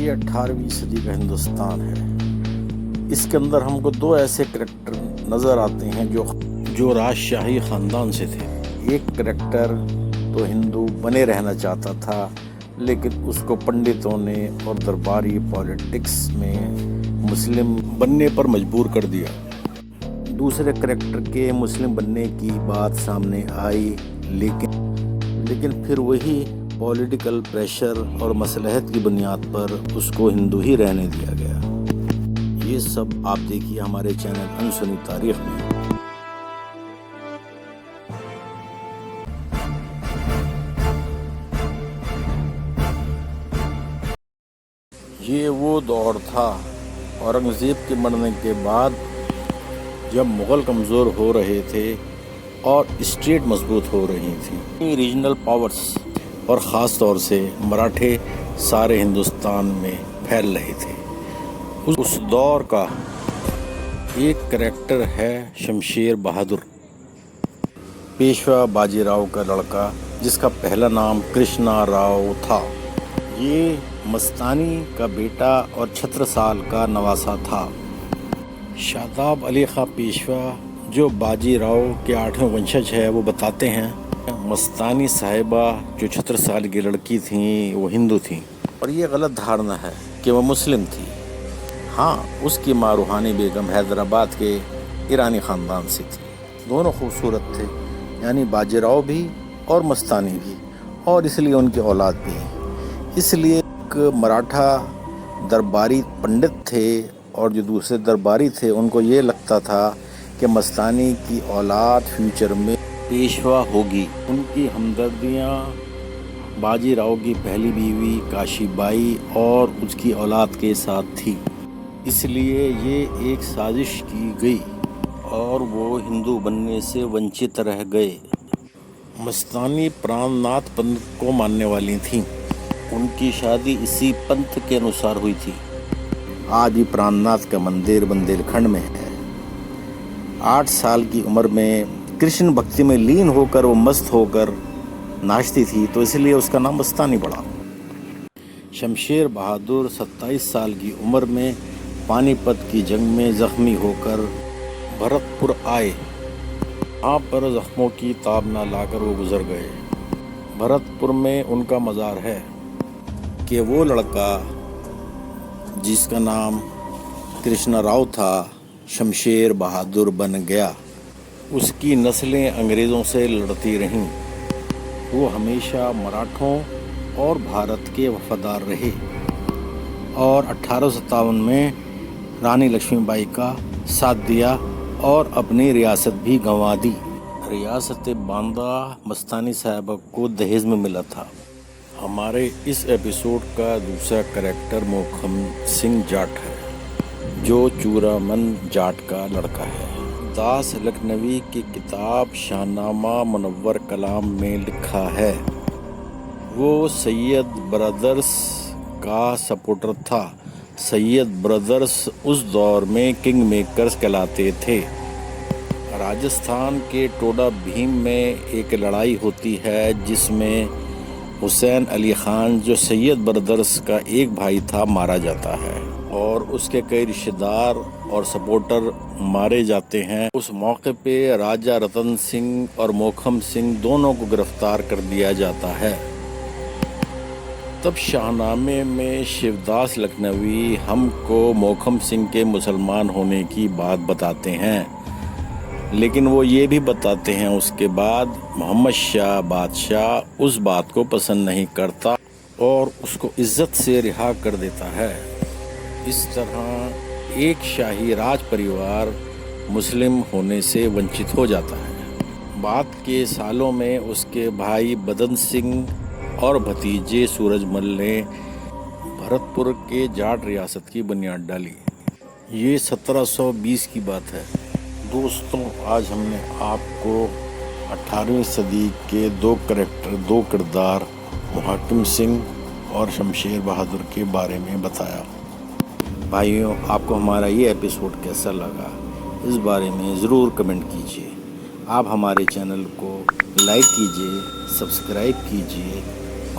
یہ 18ویں صدی کا ہندوستان ہے۔ اس کے اندر ہم کو دو ایسے کریکٹر نظر آتے ہیں جو راجشاہی خاندان سے تھے۔ ایک کریکٹر تو ہندو بنے رہنا چاہتا تھا، لیکن اس کو پنڈتوں نے اور درباری پالیٹکس میں مسلم بننے پر مجبور کر دیا۔ دوسرے کریکٹر کے مسلم بننے کی بات سامنے آئی، لیکن پھر وہی پولیٹیکل پریشر اور مصلحت کی بنیاد پر اس کو ہندو ہی رہنے دیا گیا۔ یہ سب آپ دیکھیے ہمارے چینل انسنی تاریخ میں۔ یہ وہ دور تھا اورنگزیب کے مرنے کے بعد، جب مغل کمزور ہو رہے تھے اور اسٹیٹ مضبوط ہو رہی تھی۔ ریجنل پاورز اور خاص طور سے مراٹھے سارے ہندوستان میں پھیل رہے تھے۔ اس دور کا ایک کریکٹر ہے شمشیر بہادر، پیشوا باجی راؤ کا لڑکا، جس کا پہلا نام کرشنا راؤ تھا۔ یہ مستانی کا بیٹا اور چھترسال کا نواسا تھا۔ شاداب علی خاں پیشوا، جو باجی راؤ کے 8ویں ونشج ہے، وہ بتاتے ہیں مستانی صاحبہ جو چھترسال کی لڑکی تھیں وہ ہندو تھیں، اور یہ غلط دھارنا ہے کہ وہ مسلم تھی۔ ہاں، اس کی ماں روحانی بیگم حیدرآباد کے ایرانی خاندان سے تھی۔ دونوں خوبصورت تھے، یعنی باجی راؤ بھی اور مستانی بھی، اور اس لیے ان کی اولاد بھی۔ اس لیے ایک مراٹھا درباری پنڈت تھے اور جو دوسرے درباری تھے، ان کو یہ لگتا تھا کہ مستانی کی اولاد فیوچر میں پیشوا ہوگی۔ ان کی ہمدردیاں باجی راؤ کی پہلی بیوی کاشی بائی اور اس کی اولاد کے ساتھ تھی، اس لیے یہ ایک سازش کی گئی اور وہ ہندو بننے سے ونچت رہ گئے۔ مستانی پران ناتھ پنتھ کو ماننے والی تھیں۔ ان کی شادی اسی پنتھ کے انوسار ہوئی تھی۔ آج بھی پران ناتھ کا مندر بندیل کھنڈ میں ہے۔ 8 سال کی عمر میں کرشن بھکتی میں لین ہو کر وہ مست ہو کر ناچتی تھی، تو اس لیے اس کا نام مستانی پڑا۔ شمشیر بہادر 27 سال کی عمر میں پانی پت کی جنگ میں زخمی ہو کر بھرت پور آئے۔ وہاں پر زخموں کی تاب نہ لا کر وہ گزر گئے۔ بھرت پور میں ان کا مزار ہے کہ وہ لڑکا جس کا نام کرشنا راؤ تھا، شمشیر بہادر بن گیا۔ اس کی نسلیں انگریزوں سے لڑتی رہیں۔ وہ ہمیشہ مراٹھوں اور بھارت کے وفادار رہے اور 1857 میں رانی لکشمی بائی کا ساتھ دیا اور اپنی ریاست بھی گنوا دی۔ ریاست باندہ مستانی صاحبہ کو دہیز میں ملا تھا۔ ہمارے اس ایپیسوڈ کا دوسرا کریکٹر موکھم سنگھ جاٹ ہے، جو چورامن جاٹ کا لڑکا ہے۔ داس لکھنوی کی کتاب شاہ نامہ منور کلام میں لکھا ہے، وہ سید برادرز کا سپورٹر تھا۔ سید برادرز اس دور میں کنگ میکرز کہلاتے تھے۔ راجستھان کے ٹوڈا بھیم میں ایک لڑائی ہوتی ہے جس میں حسین علی خان، جو سید برادرز کا ایک بھائی تھا، مارا جاتا ہے اور اس کے کئی رشتہ دار اور سپورٹر مارے جاتے ہیں۔ اس موقع پہ راجہ رتن سنگھ اور موکھم سنگھ دونوں کو گرفتار کر دیا جاتا ہے۔ تب شاہ نامے میں شیو داس لکھنوی ہم کو موکھم سنگھ کے مسلمان ہونے کی بات بتاتے ہیں، لیکن وہ یہ بھی بتاتے ہیں اس کے بعد محمد شاہ بادشاہ اس بات کو پسند نہیں کرتا اور اس کو عزت سے رہا کر دیتا ہے۔ اس طرح ایک شاہی راج پریوار مسلم ہونے سے ونچت ہو جاتا ہے۔ بعد کے سالوں میں اس کے بھائی بدن سنگھ اور بھتیجے سورج مل نے بھرت پور کے جاٹ ریاست کی بنیاد ڈالی۔ یہ 1720 کی بات ہے۔ دوستوں، آج ہم نے آپ کو 18ویں صدی کے دو کردار محکم سنگھ اور شمشیر بہادر کے بارے میں بتایا۔ بھائیوں، آپ کو ہمارا یہ ایپیسوڈ کیسا لگا، اس بارے میں ضرور کمنٹ کیجیے۔ آپ ہمارے چینل کو لائک کیجیے، سبسکرائب کیجیے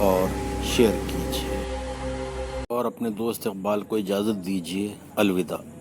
اور شیئر کیجیے۔ اور اپنے دوست اقبال کو اجازت دیجیے، الوداع۔